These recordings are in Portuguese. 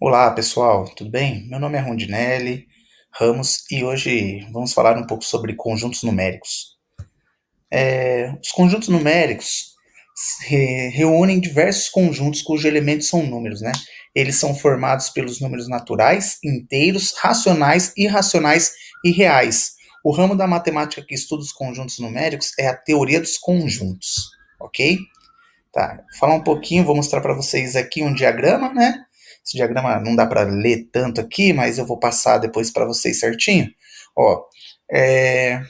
Olá, pessoal, tudo bem? Meu nome é Rondinelli Ramos e hoje vamos falar um pouco sobre conjuntos numéricos. Os conjuntos numéricos reúnem diversos conjuntos cujos elementos são números, né? Eles são formados pelos números naturais, inteiros, racionais, irracionais e reais. O ramo da matemática que estuda os conjuntos numéricos é a teoria dos conjuntos, ok? Tá, vou falar um pouquinho, vou mostrar para vocês aqui um diagrama, né? Esse diagrama não dá para ler tanto aqui, mas eu vou passar depois para vocês certinho. Ó, é,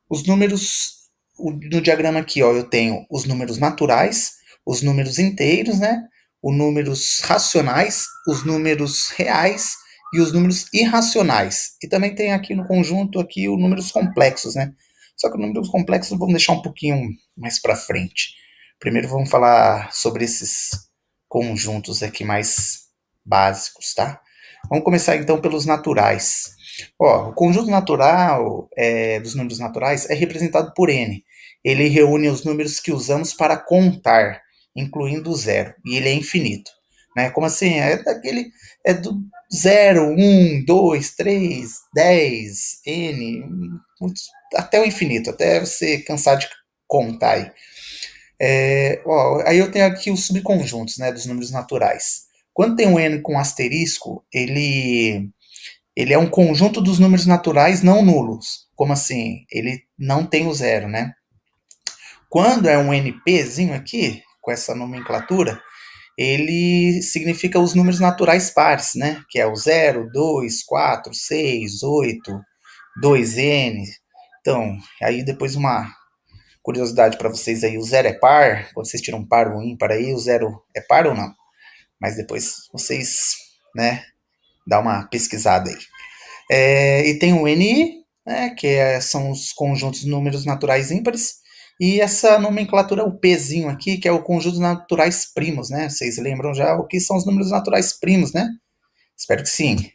os números, no diagrama aqui, ó, eu tenho os números naturais, os números inteiros, né? Os números racionais, os números reais e os números irracionais. E também tem aqui no conjunto aqui os números complexos, né? Só que os números complexos vamos deixar um pouquinho mais para frente. Primeiro vamos falar sobre esses conjuntos aqui mais básicos, tá? Vamos começar então pelos naturais. Ó, o conjunto natural dos números naturais é representado por n. Ele reúne os números que usamos para contar, incluindo o zero, e ele é infinito. Né? Como assim? É do zero, um, 2, 3, 10, n, até o infinito, até você cansar de contar aí. Aí eu tenho aqui os subconjuntos, né, dos números naturais. Quando tem um n com asterisco, ele é um conjunto dos números naturais não nulos. Como assim? Ele não tem o zero, né? Quando é um NPzinho aqui, com essa nomenclatura, ele significa os números naturais pares, né? Que é o zero, 2, 4, 6, 8, 2n. Então, aí depois uma curiosidade para vocês aí, o zero é par, quando vocês tiram par ou ímpar aí, o zero é par ou não? Mas depois vocês, né, dá uma pesquisada aí. E tem o NI, né, são os conjuntos de números naturais ímpares, e essa nomenclatura, o Pzinho aqui, que é o conjunto de naturais primos, né? Vocês lembram já o que são os números naturais primos, né? Espero que sim.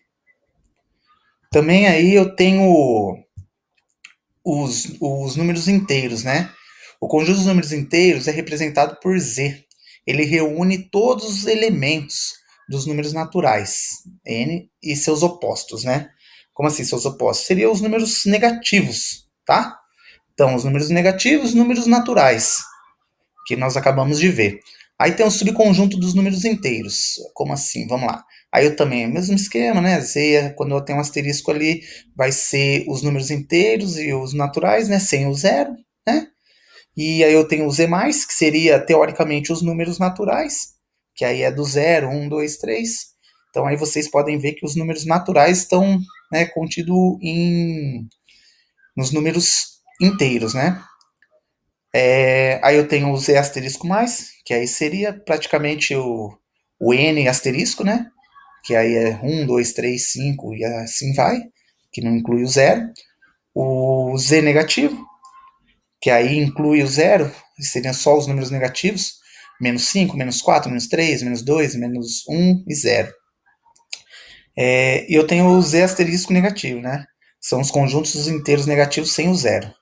Também aí eu tenho os números inteiros, né? O conjunto dos números inteiros é representado por Z. Ele reúne todos os elementos dos números naturais, N e seus opostos, né? Como assim seus opostos? Seriam os números negativos, tá? Então, os números negativos, números naturais, que nós acabamos de ver. Aí tem o subconjunto dos números inteiros. Como assim? Vamos lá. Aí eu também, mesmo esquema, né? Z, quando eu tenho um asterisco ali, vai ser os números inteiros e os naturais, né? Sem o zero, né? E aí eu tenho o Z+, que seria, teoricamente, os números naturais, que aí é do zero, um, dois, três. Então aí vocês podem ver que os números naturais estão, né, contidos nos números inteiros, né? Aí eu tenho o Z asterisco mais, que aí seria praticamente o N asterisco, né? Que aí é um, 2, 3, 5 e assim vai, que não inclui o zero. O Z negativo, que aí inclui o zero, seriam só os números negativos, menos 5, menos 4, menos 3, menos 2, menos um e zero. E eu tenho o Z asterisco negativo, né? São os conjuntos inteiros negativos sem o zero.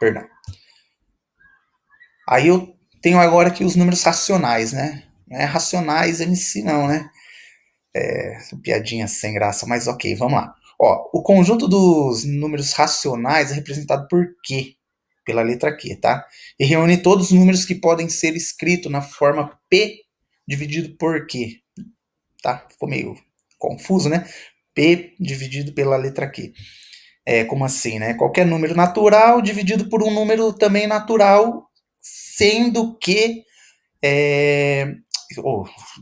Perdão. Aí eu tenho agora aqui os números racionais, né? Não é racionais em si, não, né? Piadinha sem graça, mas ok, vamos lá. Ó, o conjunto dos números racionais é representado por Q, pela letra Q, tá? E reúne todos os números que podem ser escritos na forma P dividido por Q, tá? Ficou meio confuso, né? P dividido pela letra Q. Como assim, né? Qualquer número natural dividido por um número também natural, sendo que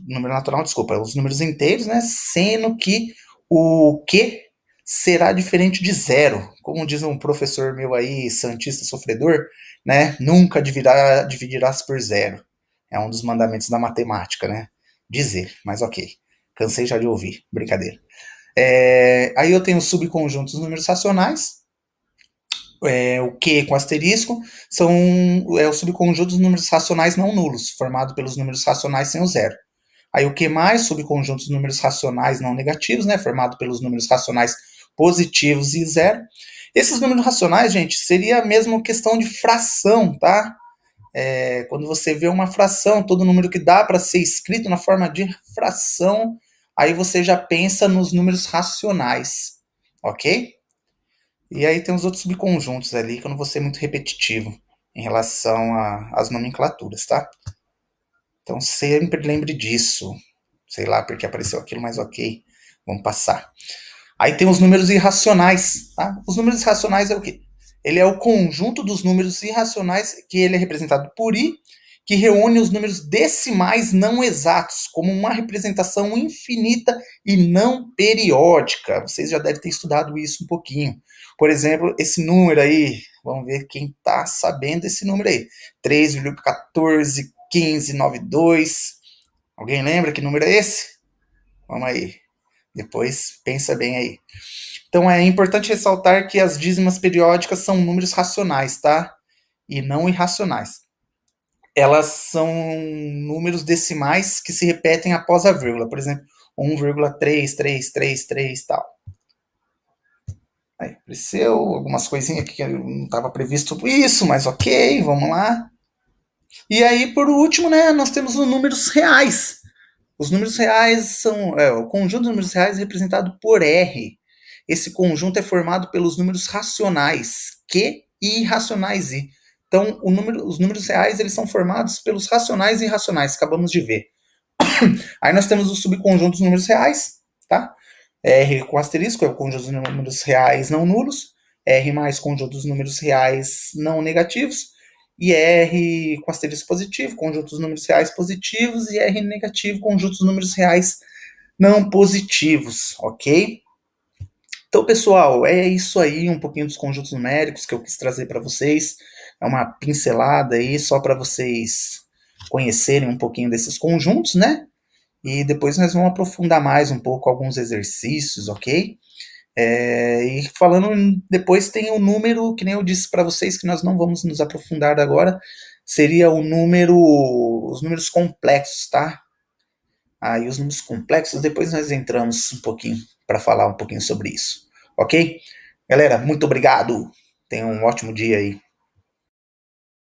número natural, desculpa, os números inteiros, né? Sendo que o Q será diferente de zero. Como diz um professor meu aí, santista sofredor, né? Nunca dividirás por zero. É um dos mandamentos da matemática, né? Dizer, mas ok. Cansei já de ouvir, brincadeira. Aí eu tenho os subconjuntos dos números racionais, o Q com asterisco, são o subconjunto dos números racionais não nulos, formado pelos números racionais sem o zero. Aí o Q mais, subconjunto dos números racionais não negativos, né, formado pelos números racionais positivos e zero. Esses números racionais, gente, seria mesmo questão de fração, tá? Quando você vê uma fração, todo número que dá para ser escrito na forma de fração, aí você já pensa nos números racionais, ok? E aí tem os outros subconjuntos ali, que eu não vou ser muito repetitivo em relação às nomenclaturas, tá? Então sempre lembre disso. Sei lá porque apareceu aquilo, mas ok, vamos passar. Aí tem os números irracionais, tá? Os números irracionais é o quê? Ele é o conjunto dos números irracionais, que ele é representado por i, que reúne os números decimais não exatos, como uma representação infinita e não periódica. Vocês já devem ter estudado isso um pouquinho. Por exemplo, esse número aí, vamos ver quem está sabendo esse número aí. 3,141592. Alguém lembra que número é esse? Vamos aí. Depois pensa bem aí. Então é importante ressaltar que as dízimas periódicas são números racionais, tá? E não irracionais. Elas são números decimais que se repetem após a vírgula. Por exemplo, 1,3333 e tal. Aí apareceu algumas coisinhas que não estava previsto isso, mas ok, vamos lá. E aí, por último, né, nós temos os números reais. Os números reais são o conjunto de números reais representado por R. Esse conjunto é formado pelos números racionais Q e irracionais I. Então, os números reais eles são formados pelos racionais e irracionais, acabamos de ver. Aí nós temos os subconjuntos dos números reais, tá? R com asterisco é o conjunto dos números reais não nulos, R mais conjunto dos números reais não negativos, e R com asterisco positivo, conjunto dos números reais positivos, e R negativo, conjunto dos números reais não positivos, ok? Então, pessoal, é isso aí, um pouquinho dos conjuntos numéricos que eu quis trazer para vocês. É uma pincelada aí, só para vocês conhecerem um pouquinho desses conjuntos, né? E depois nós vamos aprofundar mais um pouco alguns exercícios, ok? E falando depois tem o número, que nem eu disse para vocês, que nós não vamos nos aprofundar agora, seria o número, os números complexos, tá? Aí os números complexos, depois nós entramos um pouquinho para falar um pouquinho sobre isso, ok? Galera, muito obrigado. Tenham um ótimo dia aí.